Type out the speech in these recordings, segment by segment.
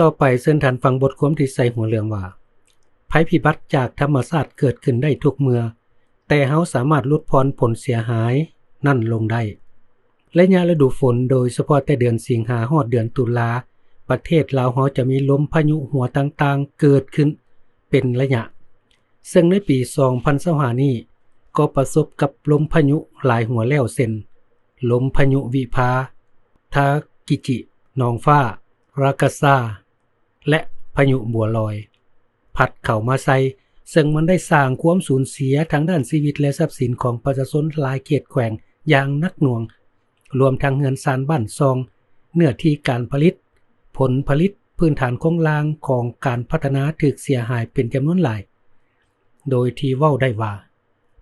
ต่อไปเชิญท่านฟังบทความที่ใส่หัวเรื่องว่าภัยพิบัติจากธรรมชาติเกิดขึ้นได้ทุกเมื่อแต่เฮาสามารถลดพรผลเสียหายนั่นลงได้ระยะฤดูฝนโดยเฉพาะแต่เดือนสิงหาฮอดเดือนตุลาประเทศลาวเฮาจะมีลมพายุหัวต่างๆเกิดขึ้นเป็นระยะซึ่งในปี2025นี้ก็ประสบกับลมพายุหลายหัวแล้วเช่นลมพายุวิภาทากิจินองฟ้ารากาซาและพายุบัวลอยพัดเข้ามาใส่ซึ่งมันได้สร้างความสูญเสียทางด้านชีวิตและทรัพย์สินของประชาชนหลายเขตแขวงอย่างหนักหน่วงรวมทั้งเรือนซานบ้านซองเนื้อที่การผลิตผลผลิตพื้นฐานของลางของการพัฒนาถูกเสียหายเป็นจำนวนหลายโดยที่เว้าได้ว่า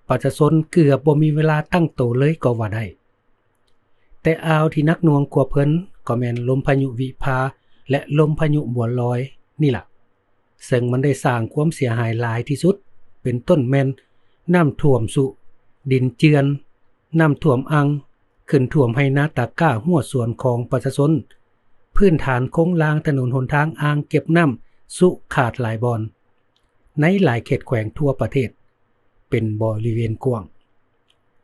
ประชาชนเกือบบ่มีเวลาตั้งโตเลยก็ว่าได้แต่อ่าวที่นักหน่วงกว่าเพิ่นก็แม่นลมพายุวิภาและลมพายุบัวลอยนี่ล่ะซึ่งมันได้สร้างความเสียหายหลายที่สุดเป็นต้นแม่นน้ำท่วมสุดินเจือนน้ำท่วมอังขึ้นท่วมให้นาตาก้าหัวสวนของประชาชนพื้นฐานโค้งลางถนนหนทางอ่างเก็บน้ำสุขาดหลายบอนในหลายเขตแขวงทั่วประเทศเป็นบริเวณกว้าง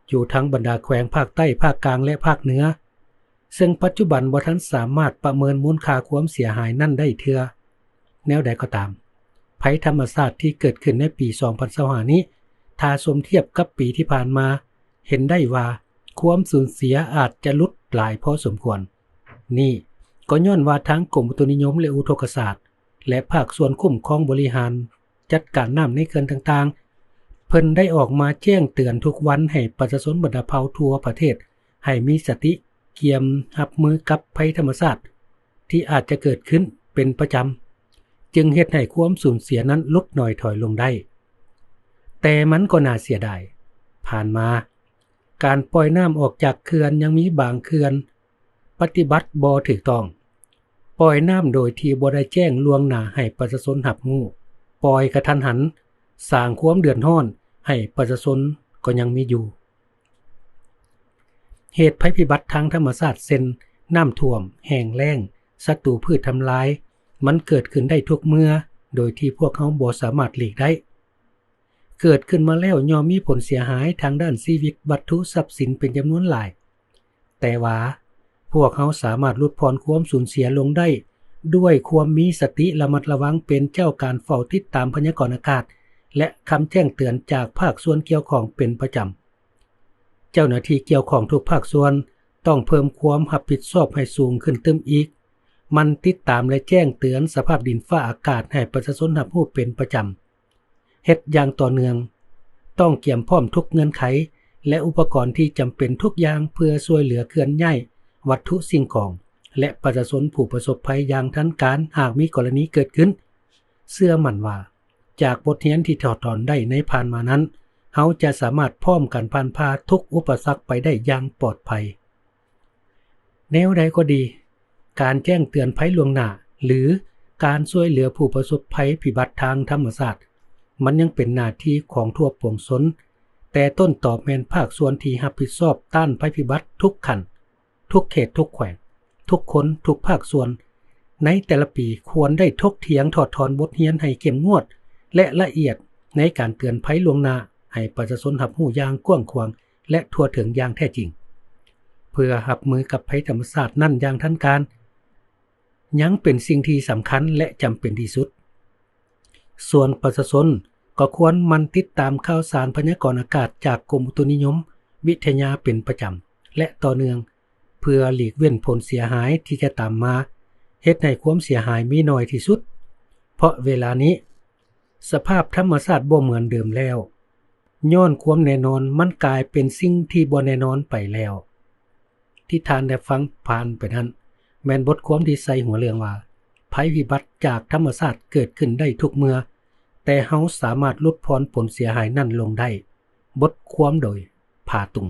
อยู่ทั้งบรรดาแขวงภาคใต้ภาคกลางและภาคเหนือซึ่งปัจจุบันบ่ทันสามารถประเมินมูลค่าความเสียหายนั่นได้เทื่อแนวใดก็ตามภัยธรรมชาติที่เกิดขึ้นในปี2025นี้ถ้าสมเทียบกับปีที่ผ่านมาเห็นได้ว่าความสูญเสียอาจจะลดหลายพอสมควรนี่ก็ย้อนว่าทั้งกรมอุตุนิยมและอุทกศาสตร์และภาคส่วนคุ้มครองบริหารจัดการน้ำในเขื่อนต่างๆเพิ่นได้ออกมาแจ้งเตือนทุกวันให้ประชาชนบรรดาเผ่าทั่วประเทศให้มีสติเกียมรับมือกับภัยธรรมชาติที่อาจจะเกิดขึ้นเป็นประจำจึงเฮ็ดให้ความสูญเสียนั้นลดน้อยถอยลงได้แต่มันก็น่าเสียดายผ่านมาการปล่อยน้ำออกจากเขื่อนยังมีบางเขื่อนปฏิบัติบ่ถูกต้องปล่อยน้ำโดยที่บ่ได้แจ้งล่วงหน้าให้ประชาชนรับรู้ปล่อยกระทันหันสร้างความเดือดร้อนให้ประชาชนก็ยังมีอยู่เหตุภัยพิบัติทางธรรมชาติเช่นน้ำท่วมแห้งแล้งศัตรูพืชทำลายมันเกิดขึ้นได้ทุกเมื่อโดยที่พวกเขาบ่สามารถหลีกได้เกิดขึ้นมาแล้วย่อมมีผลเสียหายทางด้านชีวิตวัตถุทรัพย์สินเป็นจำนวนหลายแต่ว่าพวกเขาสามารถลดพรความสูญเสียลงได้ด้วยความมีสติระมัดระวังเป็นเจ้าการเฝ้าติดตามพยากรณ์อากาศและคำแจ้งเตือนจากภาคส่วนเกี่ยวข้องเป็นประจำเจ้าหน้าที่เกี่ยวข้องทุกภาคส่วนต้องเพิ่มความรับผิดชอบให้สูงขึ้นเติมอีกมันติดตามและแจ้งเตือนสภาพดินฟ้าอากาศให้ประชาชนรับรู้เป็นประจำเฮ็ดอย่างต่อเนื่องต้องเตรียมพร้อมทุกเงื่อนไขและอุปกรณ์ที่จำเป็นทุกอย่างเพื่อช่วยเหลือเคลื่อนย้ายวัตถุสิ่งของและประชาชนผู้ประสบภัยอย่างทันการหากมีกรณีเกิดขึ้นเชื่อมั่นว่าจากบทเรียนที่ถอดถอนได้ในผ่านมานั้นเฮาจะสามารถพร้อมกันผ่านพาทุกอุปสรรคไปได้อย่างปลอดภัยแนวใดก็ดีการแจ้งเตือนภัยล่วงหน้าหรือการช่วยเหลือผู้ประสบภัยพิบัติทางธรรมชาติมันยังเป็นหน้าที่ของทั่วปวงชนแต่ต้นตอบแม่นภาคส่วนที่รับผิดชอบต้านภัยพิบัติทุกขั้นทุกเขตทุกแขวงทุกคนทุกภาคส่วนในแต่ละปีควรได้ทกเถียงถอดถอนบทเรียนให้เข้มงวดและละเอียดในการเตือนภัยล่วงหน้าให้ประชาชนรับรู้อย่างกว้างขวางและทั่วถึงอย่างแท้จริงเพื่อรับมือกับภัยธรรมชาตินั่นอย่างทันการยังเป็นสิ่งที่สำคัญและจำเป็นที่สุดส่วนประชาชนก็ควรมันติดตามข่าวสารพยากรณ์อากาศจากกรมอุตุนิยมวิทยาเป็นประจำและต่อเนื่องเพื่อหลีกเว้นผลเสียหายที่จะตามมาเฮ็ดให้ความเสียหายมีน้อยที่สุดเพราะเวลานี้สภาพธรรมชาติบ่เหมือนเดิมแล้วย้อนความแน่นอนมันกลายเป็นสิ่งที่บ่แน่นอนไปแล้วที่ท่านได้ฟังผ่านไปนั้นแม่นบทความที่ใส่หัวเรื่องว่าภัยพิบัติจากธรรมชาติเกิดขึ้นได้ทุกเมื่อแต่เฮาสามารถลดพรผลเสียหายนั่นลงได้บทความโดยผาตุง